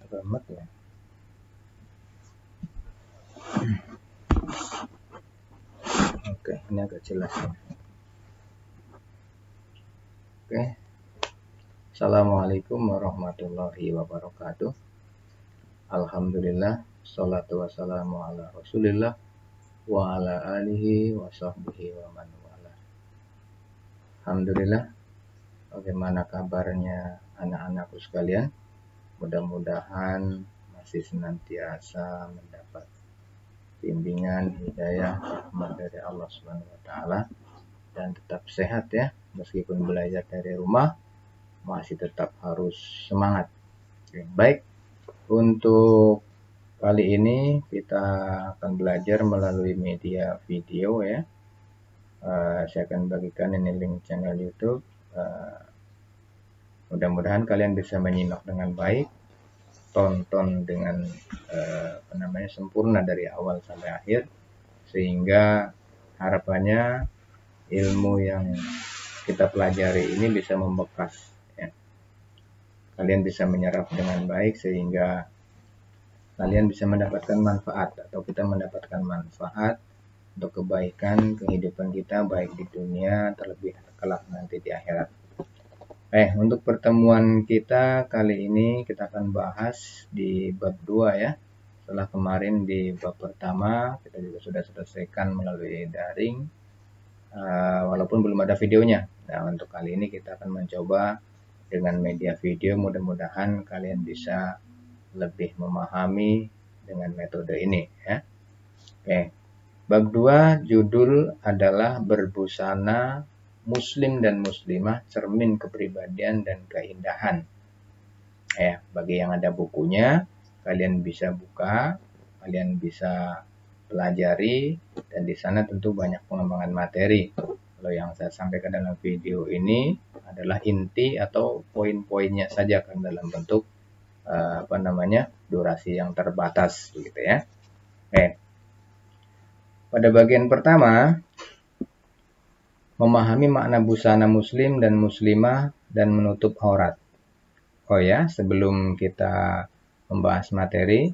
Remet ya. Oke, ini agak jelas ya. Oke. Assalamualaikum warahmatullahi wabarakatuh. Alhamdulillah, sholatu wassalamu ala Rasulillah wa ala alihi wa sahbihi wa man wala. Alhamdulillah. Bagaimana kabarnya anak-anakku sekalian? Mudah-mudahan masih senantiasa mendapat bimbingan, hidayah, rahmat dari Allah Subhanahu wa taala dan tetap sehat ya, meskipun belajar dari rumah masih tetap harus semangat. Oke, baik, untuk kali ini kita akan belajar melalui media video ya. Saya akan bagikan ini link channel YouTube. Mudah-mudahan kalian bisa menyimak dengan baik, tonton dengan sempurna dari awal sampai akhir, sehingga harapannya ilmu yang kita pelajari ini bisa membekas ya. Kalian bisa menyerap dengan baik sehingga kalian bisa mendapatkan manfaat, atau kita mendapatkan manfaat untuk kebaikan kehidupan kita baik di dunia, terlebih kelak nanti di akhirat. Untuk pertemuan kita kali ini kita akan bahas di bab 2 ya. Setelah kemarin di bab pertama kita juga sudah selesaikan melalui daring, walaupun belum ada videonya. Nah, untuk kali ini kita akan mencoba dengan media video, mudah-mudahan kalian bisa lebih memahami dengan metode ini ya. Bab 2 judul adalah berbusana Muslim dan Muslimah, cermin kepribadian dan keindahan. Bagi yang ada bukunya, kalian bisa buka, kalian bisa pelajari, dan di sana tentu banyak pengembangan materi. Kalau yang saya sampaikan dalam video ini adalah inti atau poin-poinnya saja, kan dalam bentuk durasi yang terbatas gitu ya. Pada bagian pertama, memahami makna busana muslim dan muslimah dan menutup aurat. Sebelum kita membahas materi,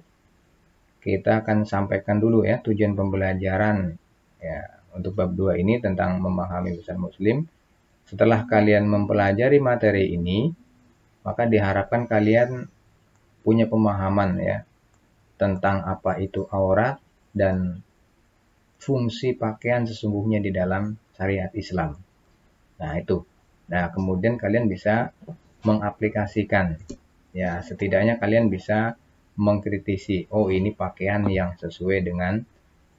kita akan sampaikan dulu ya tujuan pembelajaran ya untuk bab 2 ini tentang memahami busana muslim. Setelah kalian mempelajari materi ini, maka diharapkan kalian punya pemahaman ya tentang apa itu aurat dan fungsi pakaian sesungguhnya di dalam syariat Islam. Nah, kemudian kalian bisa mengaplikasikan. Ya, setidaknya kalian bisa mengkritisi, ini pakaian yang sesuai dengan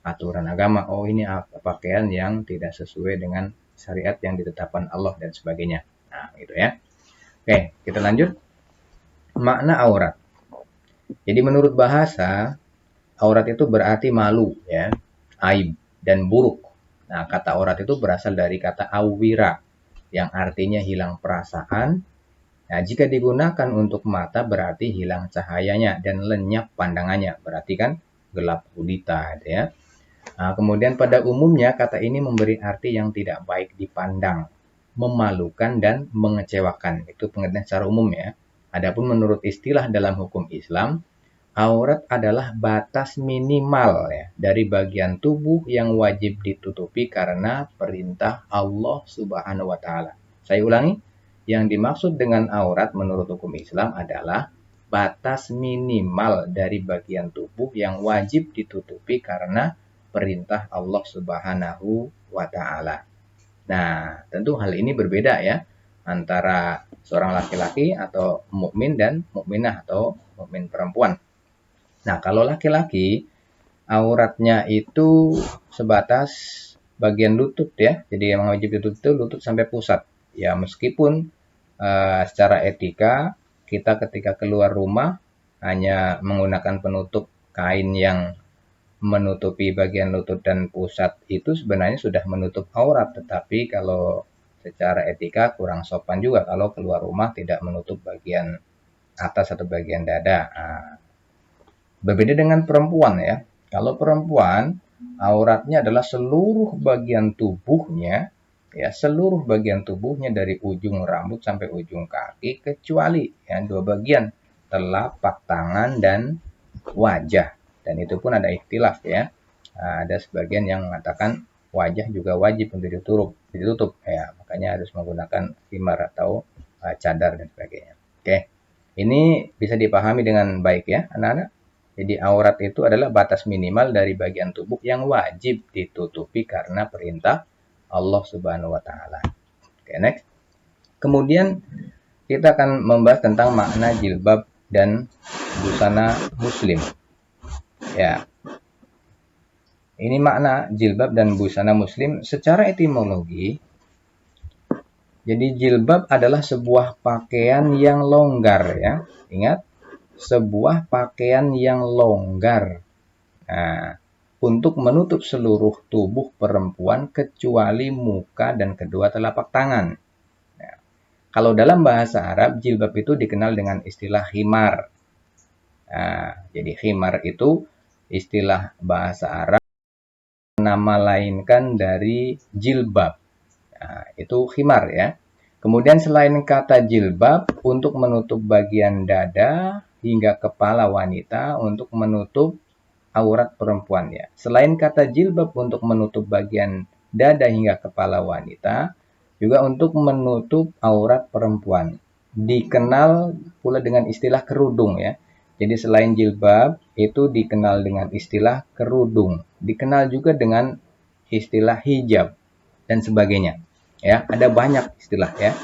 aturan agama, ini pakaian yang tidak sesuai dengan syariat yang ditetapkan Allah dan sebagainya. Nah, gitu ya. Kita lanjut. Makna aurat. Jadi menurut bahasa, aurat itu berarti malu ya, aib dan buruk. Nah, kata aurat itu berasal dari kata awira yang artinya hilang perasaan. Nah, jika digunakan untuk mata berarti hilang cahayanya dan lenyap pandangannya, berarti kan gelap gulita ya. Nah, kemudian pada umumnya kata ini memberi arti yang tidak baik dipandang, memalukan dan mengecewakan. Itu pengertian secara umum ya. Adapun menurut istilah dalam hukum Islam, aurat adalah batas minimal ya dari bagian tubuh yang wajib ditutupi karena perintah Allah Subhanahu wa taala. Saya ulangi, yang dimaksud dengan aurat menurut hukum Islam adalah batas minimal dari bagian tubuh yang wajib ditutupi karena perintah Allah Subhanahu wa taala. Nah, tentu hal ini berbeda ya antara seorang laki-laki atau mukmin dan mukminah atau mukmin perempuan. Nah, kalau laki-laki auratnya itu sebatas bagian lutut ya. Jadi yang wajib ditutup itu lutut sampai pusat. Ya, meskipun secara etika kita ketika keluar rumah hanya menggunakan penutup kain yang menutupi bagian lutut dan pusat itu sebenarnya sudah menutup aurat, tetapi kalau secara etika kurang sopan juga kalau keluar rumah tidak menutup bagian atas atau bagian dada. Berbeda dengan perempuan ya. Kalau perempuan, auratnya adalah seluruh bagian tubuhnya, ya seluruh bagian tubuhnya dari ujung rambut sampai ujung kaki, kecuali ya 2 bagian, telapak tangan dan wajah. Dan itu pun ada ikhtilaf ya. Ada sebagian yang mengatakan wajah juga wajib untuk ditutup ya, makanya harus menggunakan khimar atau cadar dan sebagainya. Oke. Ini bisa dipahami dengan baik ya, anak-anak. Jadi aurat itu adalah batas minimal dari bagian tubuh yang wajib ditutupi karena perintah Allah Subhanahu wa taala. Oke, next. Kemudian kita akan membahas tentang makna jilbab dan busana muslim. Ya. Ini makna jilbab dan busana muslim secara etimologi. Jadi jilbab adalah sebuah pakaian yang longgar ya. Ingat, sebuah pakaian yang longgar. Nah, untuk menutup seluruh tubuh perempuan kecuali muka dan kedua telapak tangan. Nah, kalau dalam bahasa Arab, jilbab itu dikenal dengan istilah khimar. Nah, jadi khimar itu istilah bahasa Arab, nama lainkan dari jilbab. Nah, itu khimar ya. Kemudian selain kata jilbab untuk menutup bagian dada hingga kepala wanita untuk menutup aurat perempuan ya. Selain kata jilbab untuk menutup bagian dada hingga kepala wanita, juga untuk menutup aurat perempuan. Dikenal pula dengan istilah kerudung ya. Jadi selain jilbab itu dikenal dengan istilah kerudung. Dikenal juga dengan istilah hijab dan sebagainya. Ya, ada banyak istilah ya.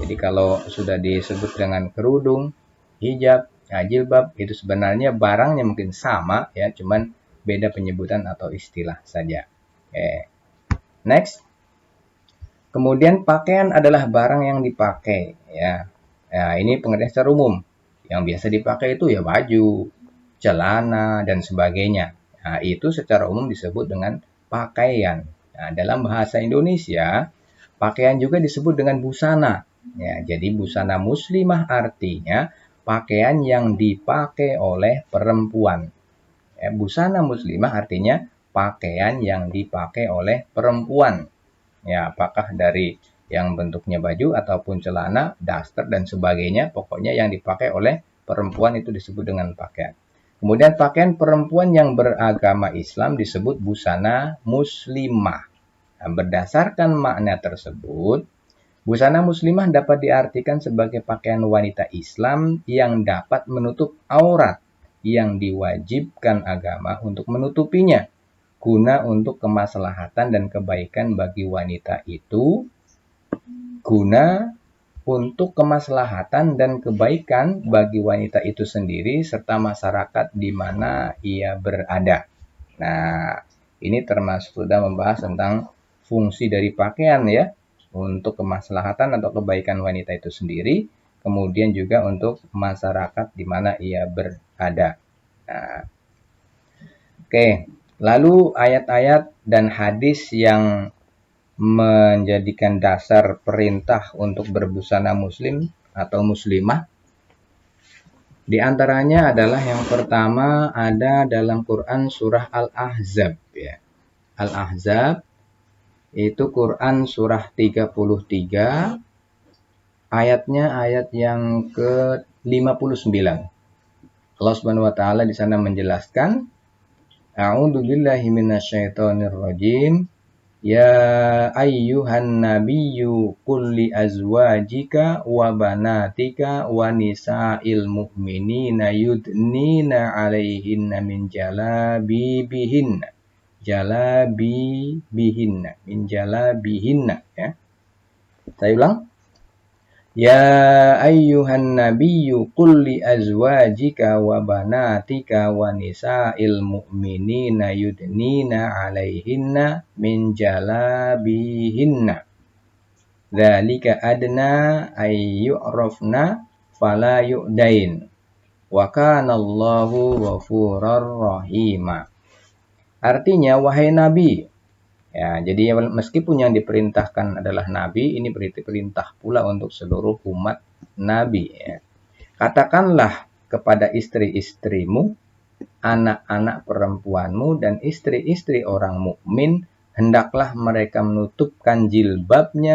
Jadi kalau sudah disebut dengan kerudung, hijab, jilbab itu sebenarnya barangnya mungkin sama ya, cuman beda penyebutan atau istilah saja. Next. Kemudian pakaian adalah barang yang dipakai ya. Nah, ini pengertian secara umum. Yang biasa dipakai itu ya baju, celana dan sebagainya. Nah, itu secara umum disebut dengan pakaian. Nah, dalam bahasa Indonesia, pakaian juga disebut dengan busana. Ya, jadi busana muslimah artinya pakaian yang dipakai oleh perempuan. Ya, busana muslimah artinya pakaian yang dipakai oleh perempuan. Ya, apakah dari yang bentuknya baju ataupun celana, daster dan sebagainya, pokoknya yang dipakai oleh perempuan itu disebut dengan pakaian. Kemudian pakaian perempuan yang beragama Islam disebut busana muslimah. Nah, berdasarkan makna tersebut, busana muslimah dapat diartikan sebagai pakaian wanita Islam yang dapat menutup aurat yang diwajibkan agama untuk menutupinya, guna untuk kemaslahatan dan kebaikan bagi wanita itu, sendiri serta masyarakat di mana ia berada. Nah, ini termasuk sudah membahas tentang fungsi dari pakaian ya, untuk kemaslahatan atau kebaikan wanita itu sendiri, kemudian juga untuk masyarakat di mana ia berada. Nah, oke, lalu ayat-ayat dan hadis yang menjadikan dasar perintah untuk berbusana muslim atau muslimah, di antaranya adalah yang pertama ada dalam Quran surah Al-Ahzab ya. Al-Ahzab itu Quran surah 33, ayatnya ayat yang ke-59. Allah Subhanahu wa taala di sana menjelaskan, A'udzubillahi minasyaitonirrajim. Ya ayyuhan nabiyyu qul li azwajika wa banatika wa nisa'il mu'minina yudnina 'alaihinna min jalabibihinna ya. Saya ulang. Ya ayyuhan nabiyyu qul li azwajika wa banatika wa nisa'il mu'minina yudnina 'alaihinna min jalabihinna. Dzalika adna ay yu'rafna fala yu'dain. Wa kana Allahu ghafurur rahima. Artinya wahai nabi. Ya, jadi meskipun yang diperintahkan adalah nabi, ini perintah pula untuk seluruh umat nabi ya. Katakanlah kepada istri-istrimu, anak-anak perempuanmu dan istri-istri orang mukmin, hendaklah mereka menutupkan jilbabnya